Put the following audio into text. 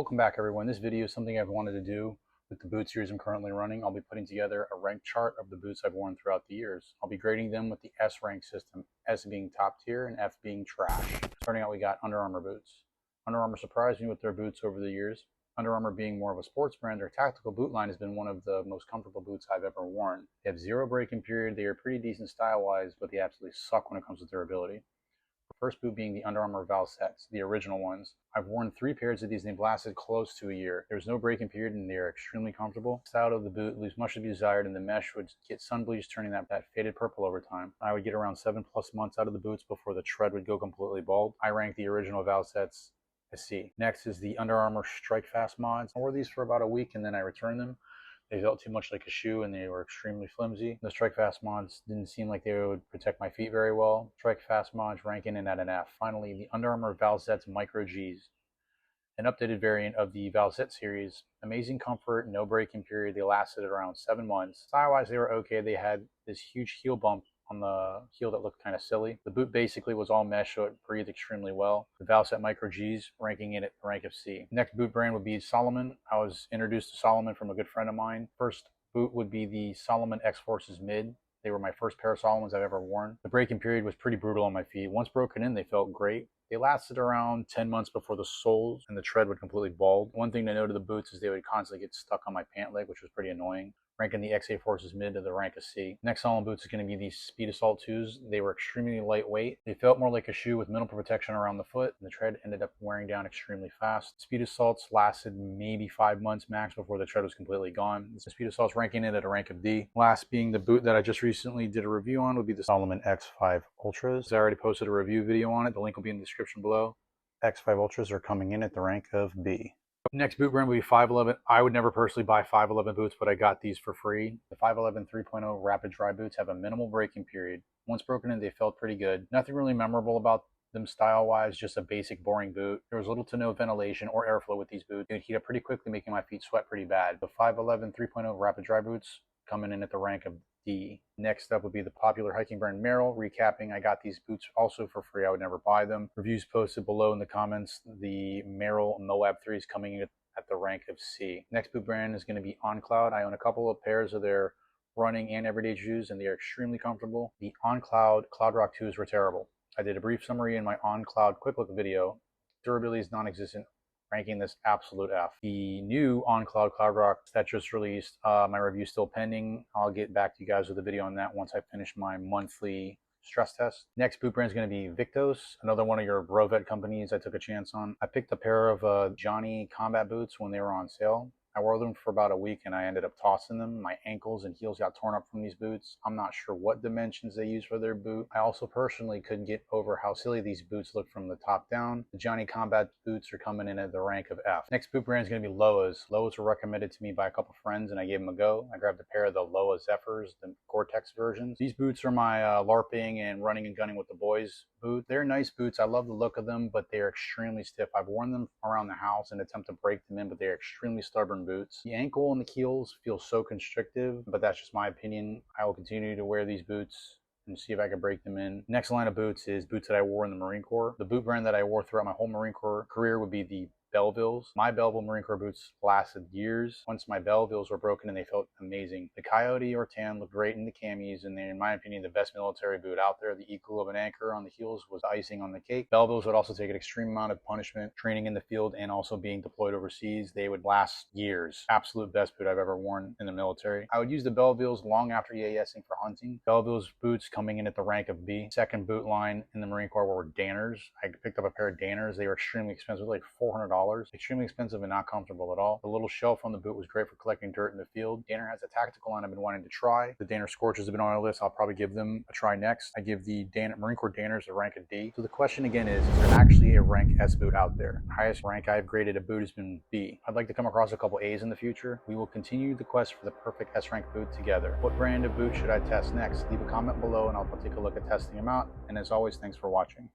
Welcome back, everyone. This video is something I've wanted to do with the boot series I'm currently running. I'll be putting together a rank chart of the boots I've worn throughout the years. I'll be grading them with the S rank system, S being top tier and F being trash. Starting out, we got Under Armour boots. Under Armour surprised me with their boots over the years. Under Armour being more of a sports brand, their tactical boot line has been one of the most comfortable boots I've ever worn. They have zero break-in period, they are pretty decent style-wise, but they absolutely suck when it comes to durability. First boot being the Under Armour Valsets, the original ones. I've worn 3 pairs of these and they've lasted close to a year. There's no break-in period and they are extremely comfortable. The style of the boot leaves much to be desired and the mesh would get sun bleached, turning that faded purple over time. I would get around 7+ months out of the boots before the tread would go completely bald. I rank the original Valsets as C. Next is the Under Armour Strike Fast mods. I wore these for about a week and then I returned them. They felt too much like a shoe and they were extremely flimsy. The Strike Fast mods didn't seem like they would protect my feet very well. Strike Fast mods ranking in at an F. Finally, the Under Armour Valsets Micro Gs, an updated variant of the Valset series. Amazing comfort, no break-in period. They lasted around 7 months. Style-wise, they were okay. They had this huge heel bump on the heel that looked kind of silly. The boot basically was all mesh, so it breathed extremely well. The Valset Micro Gs ranking it at the rank of C. Next boot brand would be Salomon. I was introduced to Salomon from a good friend of mine. First boot would be the Salomon X-Forces Mid. They were my first pair of Salomons I've ever worn. The break-in period was pretty brutal on my feet. Once broken in, they felt great. They lasted around 10 months before the soles and the tread would completely bald. One thing to note of the boots is they would constantly get stuck on my pant leg, which was pretty annoying. Ranking the XA Forces Mid to the rank of C. Next Salomon boots is going to be these Speed Assault 2s. They were extremely lightweight. They felt more like a shoe with minimal protection around the foot, and the tread ended up wearing down extremely fast. Speed Assaults lasted maybe 5 months max before the tread was completely gone. The Speed Assaults ranking it at a rank of D. Last being the boot that I just recently did a review on would be the Salomon X5 Ultras. I already posted a review video on it. The link will be in the description below. X5 Ultras are coming in at the rank of B. Next boot brand would be 511. I would never personally buy 511 boots, but I got these for free. The 511 3.0 Rapid Dry boots have a minimal break-in period. Once broken in, they felt pretty good. Nothing really memorable about them style-wise, just a basic boring boot. There was little to no ventilation or airflow with these boots. They would heat up pretty quickly, making my feet sweat pretty bad. The 511 3.0 Rapid Dry boots coming in at the rank of D. Next up would be the popular hiking brand Merrell. Recapping, I got these boots also for free. I would never buy them. Reviews posted below in the comments. The Merrell MOAB 3 is coming in at the rank of C. Next boot brand is going to be On Cloud. I own a couple of pairs of their running and everyday shoes and they are extremely comfortable. The On Cloud Cloud Rock 2s were terrible. I did a brief summary in my On Cloud quick look video. Durability is non-existent, ranking this absolute F. The new On Cloud Cloud Rock that just released, my review is still pending. I'll get back to you guys with a video on that once I finish my monthly stress test. Next boot brand is going to be Victos, another one of your Brovet companies I took a chance on. I picked a pair of Johnny combat boots when they were on sale. I wore them for about a week and I ended up tossing them. My ankles and heels got torn up from these boots. I'm not sure what dimensions they use for their boot. I also personally couldn't get over how silly these boots look from the top down. The Johnny Combat boots are coming in at the rank of F. Next boot brand is going to be Loas. Loas were recommended to me by a couple friends and I gave them a go. I grabbed a pair of the Loa Zephyrs, the Gore-Tex versions. These boots are my LARPing and running and gunning with the boys boot. They're nice boots. I love the look of them, but they are extremely stiff. I've worn them around the house and attempt to break them in, but they are extremely stubborn boots. The ankle and the heels feel so constrictive, but that's just my opinion. I will continue to wear these boots and see if I can break them in. Next line of boots is boots that I wore in the Marine Corps. The boot brand that I wore throughout my whole Marine Corps career would be the Bellevilles. My Belleville Marine Corps boots lasted years. Once my Bellevilles were broken and they felt amazing. The Coyote or Tan looked great in the camis and they're, in my opinion, the best military boot out there. The equal of an anchor on the heels was icing on the cake. Bellevilles would also take an extreme amount of punishment, training in the field and also being deployed overseas. They would last years. Absolute best boot I've ever worn in the military. I would use the Bellevilles long after EASing for hunting. Bellevilles boots coming in at the rank of B. Second boot line in the Marine Corps were Danners. I picked up a pair of Danners. They were extremely expensive, like $400. Extremely expensive and not comfortable at all. The little shelf on the boot was great for collecting dirt in the field. Danner has a tactical line I've been wanting to try. The Danner Scorches have been on our list. I'll probably give them a try next. I give the Marine Corps Danners a rank of D. So the question again is there actually a rank S boot out there? The highest rank I've graded a boot has been B. I'd like to come across a couple A's in the future. We will continue the quest for the perfect S rank boot together. What brand of boot should I test next? Leave a comment below and I'll take a look at testing them out. And as always, thanks for watching.